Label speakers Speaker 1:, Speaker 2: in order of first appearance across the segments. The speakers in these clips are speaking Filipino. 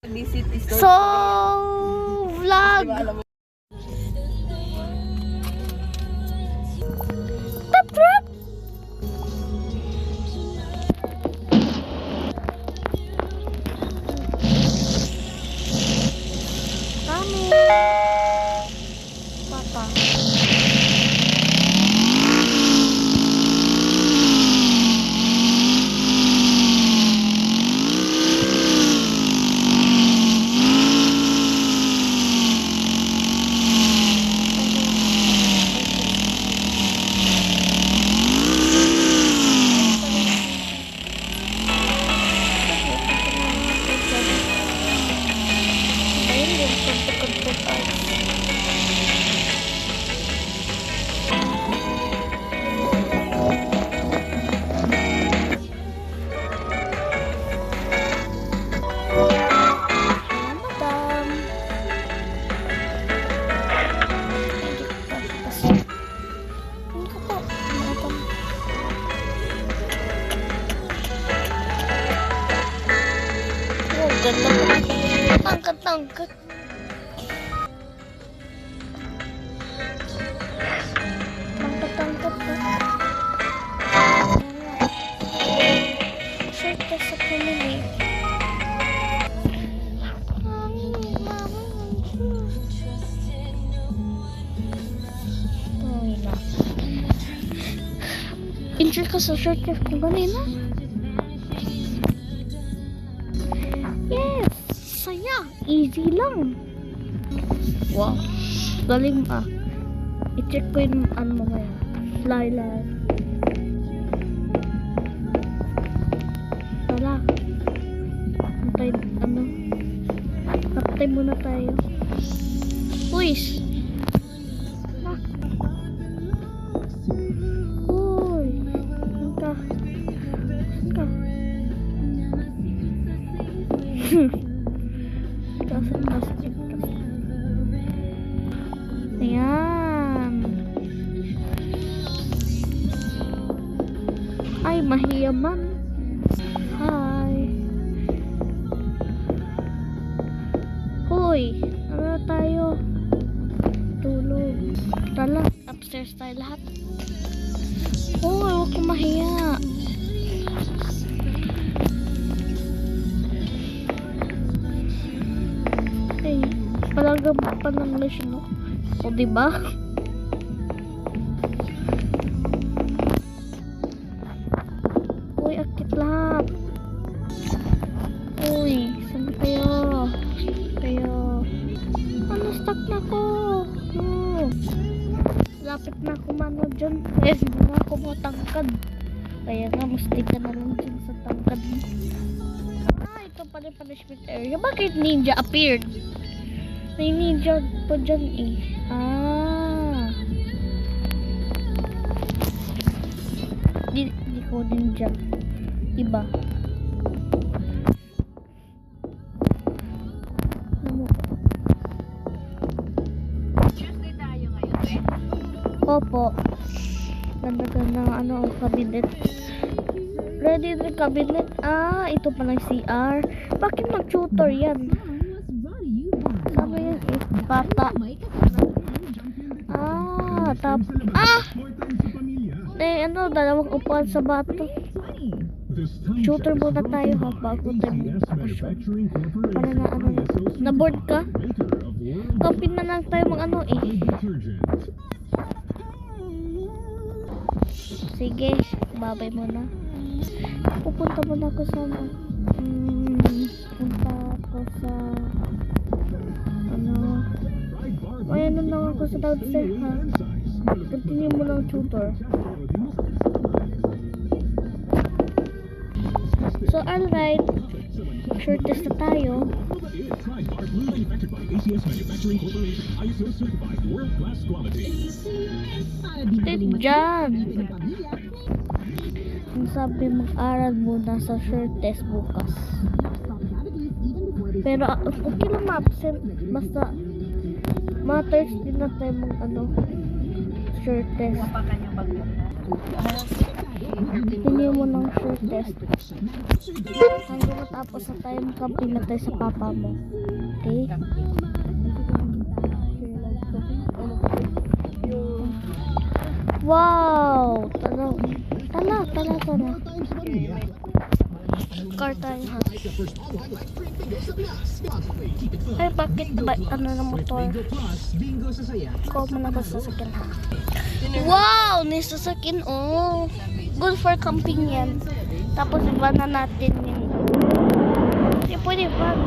Speaker 1: So, vlog. Tap trap. Kami. Papa. Tangkat. Tangkat po. Short test sa pumili. Enjoy ka sa short test ko kanina? Yes! Saya! Easy lang! Wow! Galing pa! I-check ko yung ano mamaya. Fly. Tara! Kaptay muna tayo. Uys! Uy! Saan ka? Ayan. Ay, mahiyaman. Hi. Hoy, ano tayo? Tulog. Tala, upstairs tayo lahat. Hoy, huwag kang mahiya. Palagam pa ng mission, no? O, diba? Uy, akit lahat. Uy, saan kayo? Ano, stuck na ko? No. Lapit na ako mano dyan. Hindi na ako matangkad. Kaya nga, musti ka na lang dyan sa tangkad mo. Ito pala yung punishment area. Bakit ninja appeared? May ninja po dyan eh. Di ko ninja. Iba.
Speaker 2: Tuesday tayo ngayon eh.
Speaker 1: Opo. Ganda ang cabinet. Ready na cabinet. Ito pala yung CR. Bakit mag-tutor yan? Sama yan eh. Bata. Dalawang upuan sa bato. Shooter muna tayo ha, bago tayo para na na-board ka? Copy na lang tayo sige, babay muna. Pupunta muna ako sa ayan lang ako sa downstairs ha. Continue mo lang tutor. So alright, short test na tayo. Dyan! Ang sabi, mag-aral muna sa short test bukas. Pero okay lang ma-absent. Basta matters din na tayo short test. Hindi mo ng sure test. Hanggang matapos na tayo camping na tayo sa papa mo. Okay? Wow! Tala. Car tayo ha. Ay, bakit ba ano na motor? Ikaw mo na ba sasakyan ha? Wow! May sasakyan oh! Good for camping yan. Tapos iba na natin yung hindi pwede ba?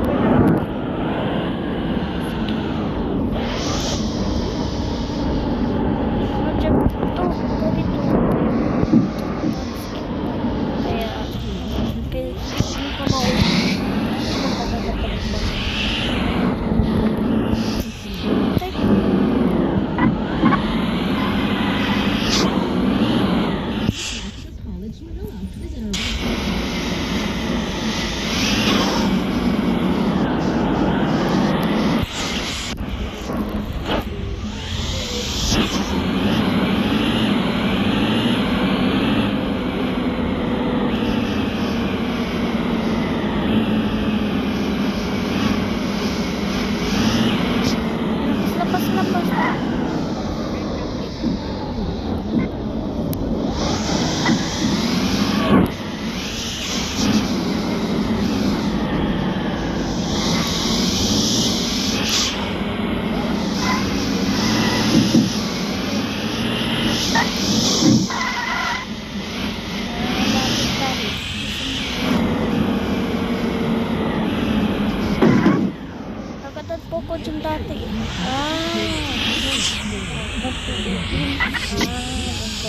Speaker 1: Po dyan dati. Ito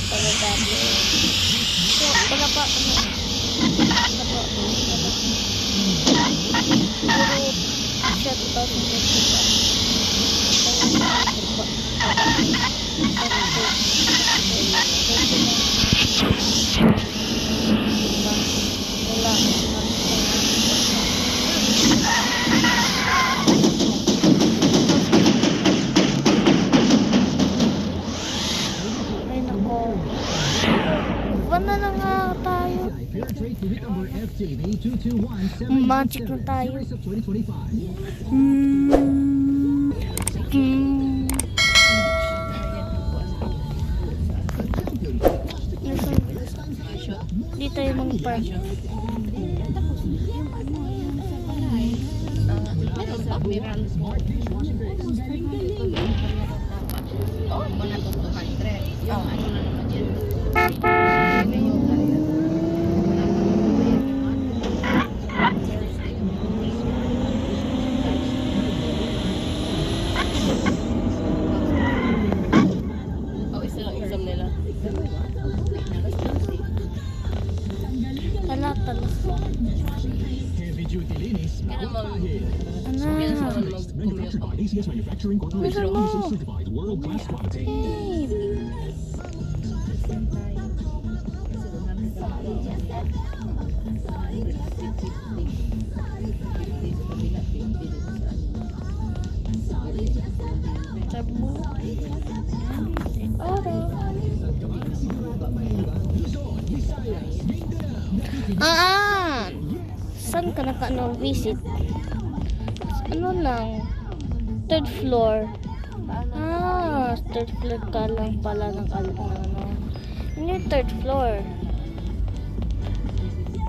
Speaker 1: pala dati. So, wala pa, siguro, siya 2000. Wala na nga tayo. Magic na tayo. Di tayo mag-park.
Speaker 3: Manufactured by ACS Manufacturing Corporation. ACS certified world-class quality. Saan ka visit? Ano lang? Third floor. Third floor ka lang pala ng ano. Hindi third floor.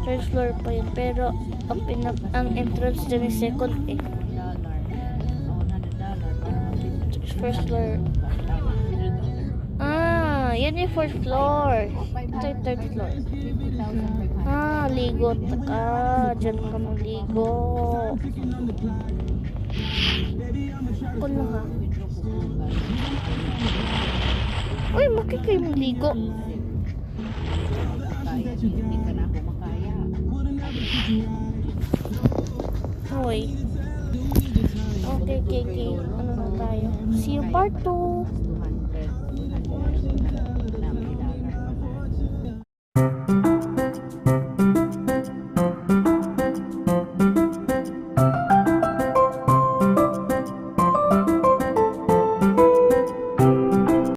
Speaker 3: Third floor pa yun. Pero ang entrance dyan is second eh. First floor. Yan yung fourth floor. Ito yung third floor. Ligo ka. Diyan ka maligo. Kuno ha. Uy, makikay maligo. Uy. Okay. Ano na tayo? See you part 2.